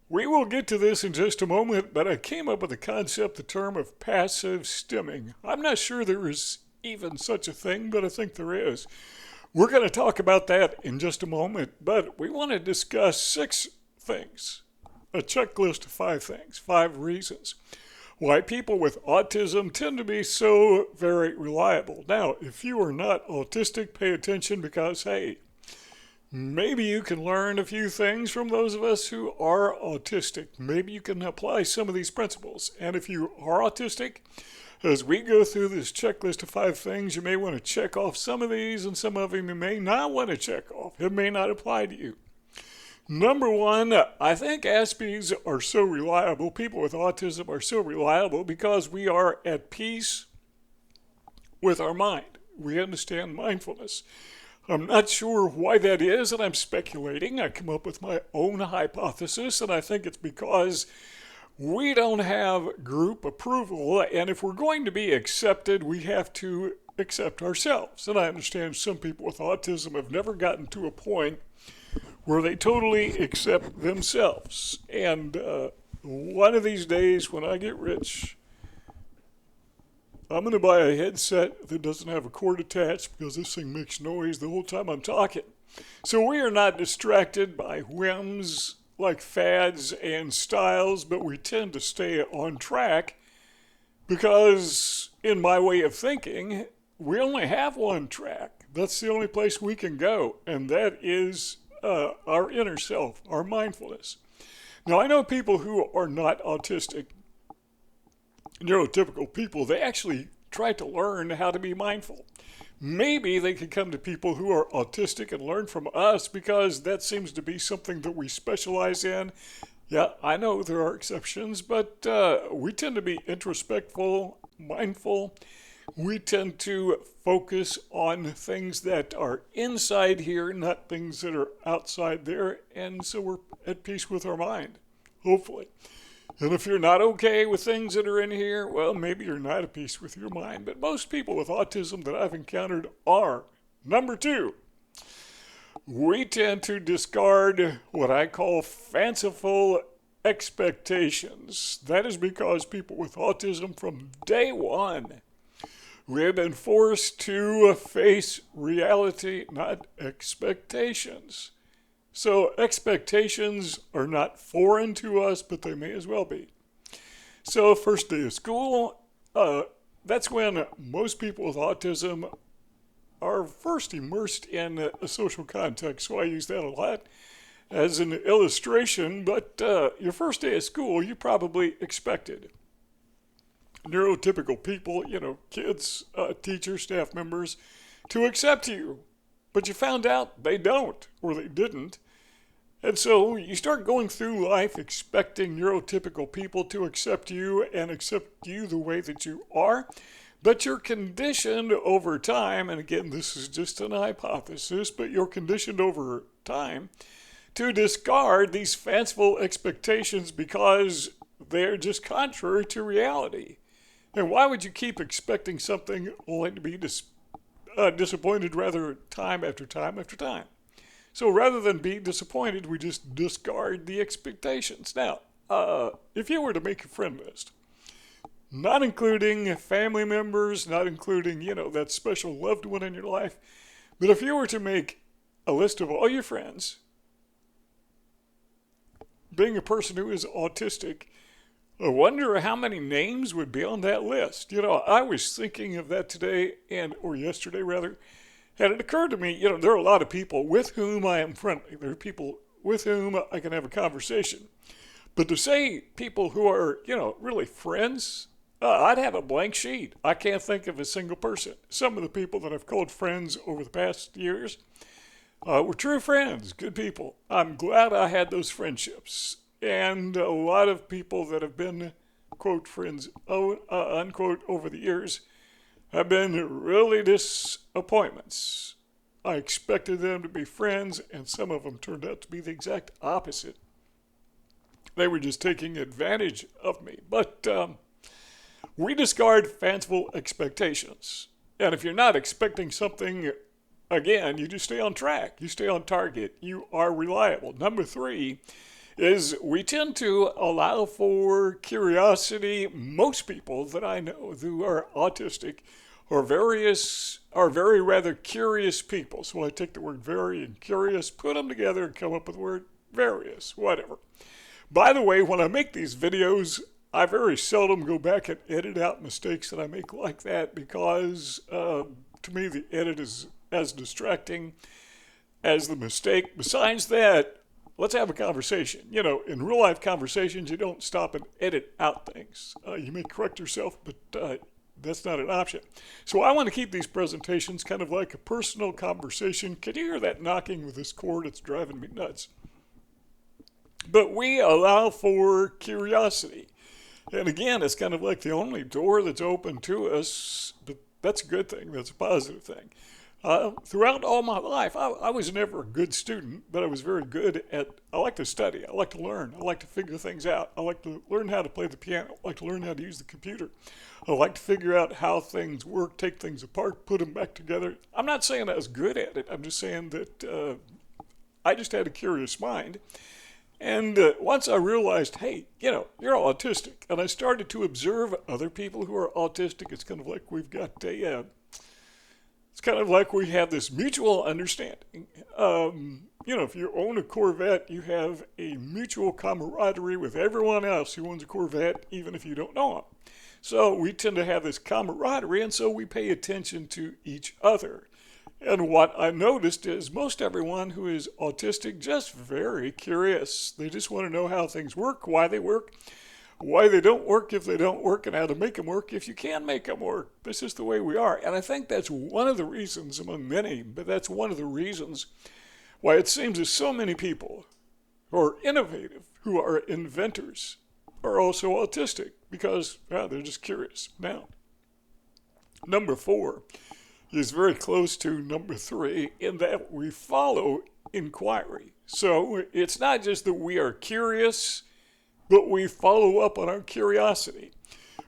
We will get to this in just a moment, but I came up with the concept, the term of passive stimming. I'm not sure there is even such a thing, but I think there is. We're going to talk about that in just a moment, but we want to discuss 6 things, a checklist of 5 things, 5 reasons why people with autism tend to be so very reliable. Now, if you are not autistic, pay attention because, hey, maybe you can learn a few things from those of us who are autistic. Maybe you can apply some of these principles. And if you are autistic, as we go through this checklist of 5 things, you may want to check off some of these, and some of them you may not want to check off. It may not apply to you. Number one, I think Aspies are so reliable. People with autism are so reliable because we are at peace with our mind. We understand mindfulness. I'm not sure why that is, and I'm speculating. I come up with my own hypothesis, and I think it's because we don't have group approval, and if we're going to be accepted, we have to accept ourselves. And I understand some people with autism have never gotten to a point where they totally accept themselves. And one of these days when I get rich, I'm going to buy a headset that doesn't have a cord attached because this thing makes noise the whole time I'm talking. So we are not distracted by whims like fads and styles, but we tend to stay on track because, in my way of thinking, we only have one track. That's the only place we can go, and that is our inner self, our mindfulness. Now, I know people who are not autistic, neurotypical people, they actually try to learn how to be mindful. Maybe they could come to people who are autistic and learn from us because that seems to be something that we specialize in. Yeah, I know there are exceptions, but we tend to be introspectful, mindful. We tend to focus on things that are inside here, not things that are outside there, and so we're at peace with our mind, hopefully. And if you're not okay with things that are in here, well, maybe you're not at peace with your mind. But most people with autism that I've encountered are. Number 2, we tend to discard what I call fanciful expectations. That is because people with autism from day one, we have been forced to face reality, not expectations. So expectations are not foreign to us, but they may as well be. So first day of school, that's when most people with autism are first immersed in a social context. So I use that a lot as an illustration, but your first day of school, you probably expected neurotypical people, kids, teachers, staff members, to accept you. But you found out they don't, or they didn't. And so you start going through life expecting neurotypical people to accept you and accept you the way that you are. But you're conditioned over time, and again, this is just an hypothesis, but you're conditioned over time to discard these fanciful expectations because they're just contrary to reality. And why would you keep expecting something only to be disappointed rather time after time after time? So rather than be disappointed, we just discard the expectations. Now, if you were to make a friend list, not including family members, not including, that special loved one in your life, but if you were to make a list of all your friends, being a person who is autistic, I wonder how many names would be on that list. I was thinking of that today, or yesterday rather, and it occurred to me, there are a lot of people with whom I am friendly. There are people with whom I can have a conversation. But to say people who are, really friends, I'd have a blank sheet. I can't think of a single person. Some of the people that I've called friends over the past years were true friends, good people. I'm glad I had those friendships. And a lot of people that have been, quote, friends, unquote, over the years have been really disappointments. I expected them to be friends, and some of them turned out to be the exact opposite. They were just taking advantage of me. But we discard fanciful expectations. And if you're not expecting something, again, you just stay on track. You stay on target. You are reliable. Number 3, is we tend to allow for curiosity. Most people that I know who are autistic are very rather curious people. So I take the word very and curious, put them together and come up with the word various, whatever. By the way, when I make these videos, I very seldom go back and edit out mistakes that I make like that because to me the edit is as distracting as the mistake. Besides that, let's have a conversation. You know, in real life conversations, you don't stop and edit out things. You may correct yourself, but that's not an option. So I want to keep these presentations kind of like a personal conversation. Can you hear that knocking with this cord? It's driving me nuts. But we allow for curiosity. And again, it's kind of like the only door that's open to us, but that's a good thing. That's a positive thing. Throughout all my life, I was never a good student, but I was very good I like to study. I like to learn. I like to figure things out. I like to learn how to play the piano. I like to learn how to use the computer. I like to figure out how things work, take things apart, put them back together. I'm not saying I was good at it. I'm just saying that I just had a curious mind. And once I realized, hey, you know, you're autistic, and I started to observe other people who are autistic, it's kind of like it's kind of like we have this mutual understanding. You know, if you own a Corvette, you have a mutual camaraderie with everyone else who owns a Corvette, even if you don't know them. So we tend to have this camaraderie, and so we pay attention to each other. And what I noticed is most everyone who is autistic just very curious. They just want to know how things work, why they don't work if they don't work, and how to make them work if you can make them work. This is the way we are. And I think that's one of the reasons, among many, but that's one of the reasons why it seems that so many people who are innovative, who are inventors, are also autistic because they're just curious. Now, number 4 is very close to number 3 in that we follow inquiry. So it's not just that we are curious, but we follow up on our curiosity.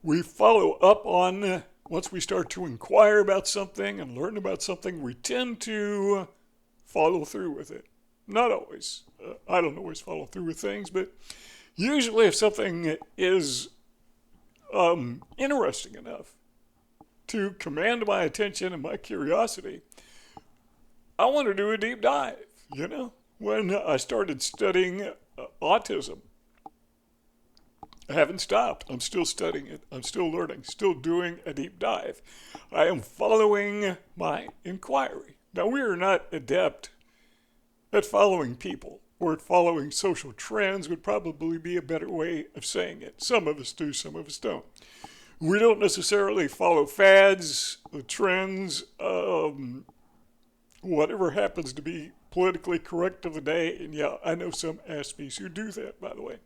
We follow up on, once we start to inquire about something and learn about something, we tend to follow through with it. Not always. I don't always follow through with things, but usually if something is interesting enough to command my attention and my curiosity, I want to do a deep dive, you know? When I started studying autism, I haven't stopped. I'm still studying it. I'm still learning, still doing a deep dive. I am following my inquiry. Now, we are not adept at following people, or at following social trends would probably be a better way of saying it. Some of us do, some of us don't. We don't necessarily follow fads, the trends, whatever happens to be politically correct of the day. And yeah, I know some Aspies who do that, by the way.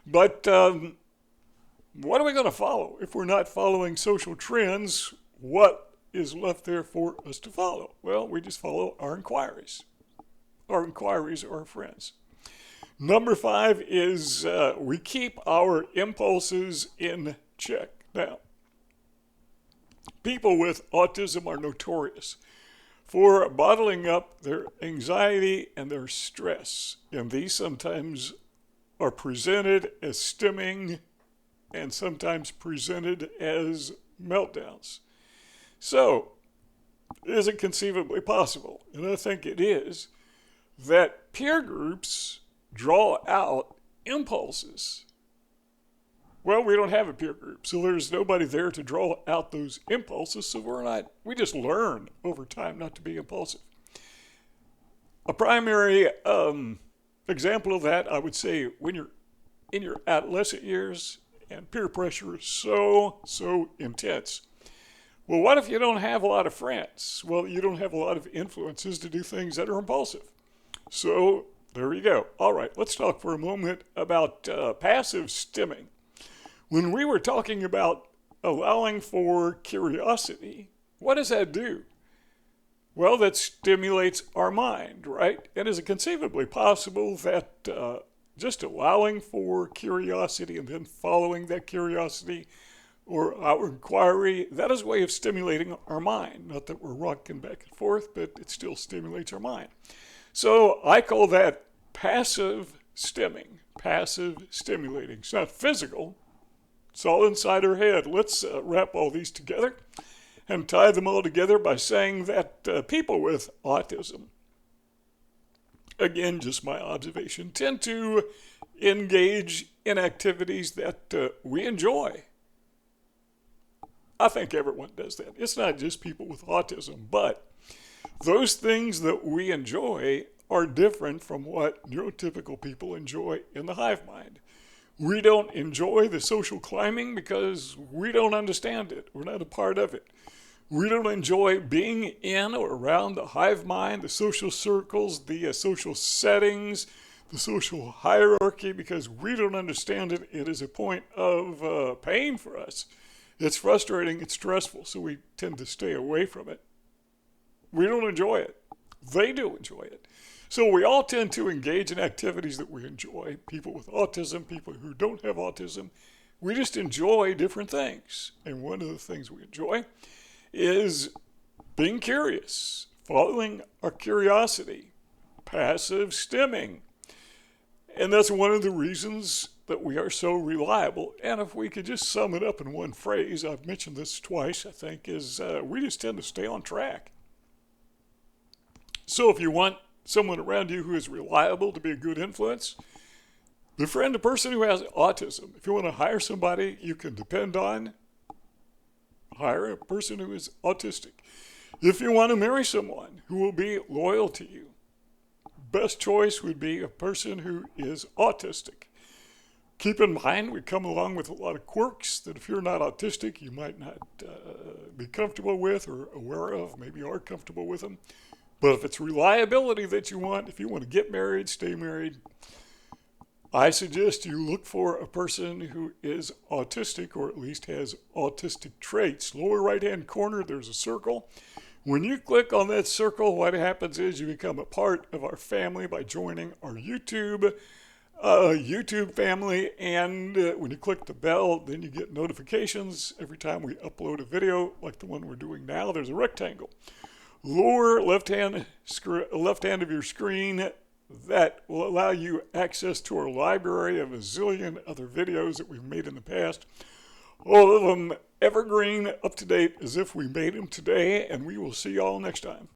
But what are we going to follow? If we're not following social trends, what is left there for us to follow? Well, we just follow our inquiries. Our inquiries are our friends. Number 5 is we keep our impulses in check. Now, people with autism are notorious for bottling up their anxiety and their stress. And these sometimes are presented as stimming and sometimes presented as meltdowns. So, is it conceivably possible, and I think it is, that peer groups draw out impulses? Well, we don't have a peer group, so there's nobody there to draw out those impulses, so we just learn over time not to be impulsive. A primary example of that, I would say, when you're in your adolescent years and peer pressure is so intense. Well, what if you don't have a lot of friends? Well, you don't have a lot of influences to do things that are impulsive. So there you go. All right, let's talk for a moment about passive stimming. When we were talking about allowing for curiosity, what does that do? Well, that stimulates our mind, right? And is it conceivably possible that just allowing for curiosity and then following that curiosity or our inquiry, that is a way of stimulating our mind? Not that we're rocking back and forth, but it still stimulates our mind. So I call that passive stimming. passive stimulating. It's not physical. It's all inside our head. Let's wrap all these together and tie them all together by saying that people with autism, again, just my observation, tend to engage in activities that we enjoy. I think everyone does that. It's not just people with autism, but those things that we enjoy are different from what neurotypical people enjoy in the hive mind. We don't enjoy the social climbing because we don't understand it. We're not a part of it. We don't enjoy being in or around the hive mind, the social circles, the social settings, the social hierarchy, because we don't understand it. It is a point of pain for us. It's frustrating, it's stressful, so we tend to stay away from it. We don't enjoy it. They do enjoy it. So we all tend to engage in activities that we enjoy. People with autism, people who don't have autism, we just enjoy different things. And one of the things we enjoy is being curious, following our curiosity, passive stimming. And that's one of the reasons that we are so reliable. And if we could just sum it up in one phrase, I've mentioned this twice, I think, is we just tend to stay on track. So if you want someone around you who is reliable to be a good influence, befriend a person who has autism. If you want to hire somebody you can depend on, hire a person who is autistic. If you want to marry someone who will be loyal to you, best choice would be a person who is autistic. Keep in mind, we come along with a lot of quirks that if you're not autistic, you might not be comfortable with or aware of, maybe are comfortable with them. But if it's reliability that you want, if you want to get married, stay married, I suggest you look for a person who is autistic or at least has autistic traits. Lower right-hand corner, there's a circle. When you click on that circle, what happens is you become a part of our family by joining our YouTube family, and when you click the bell, then you get notifications every time we upload a video like the one we're doing now. There's a rectangle. Lower left hand of your screen, that will allow you access to our library of a zillion other videos that we've made in the past. All of them evergreen, up to date, as if we made them today, and we will see y'all next time.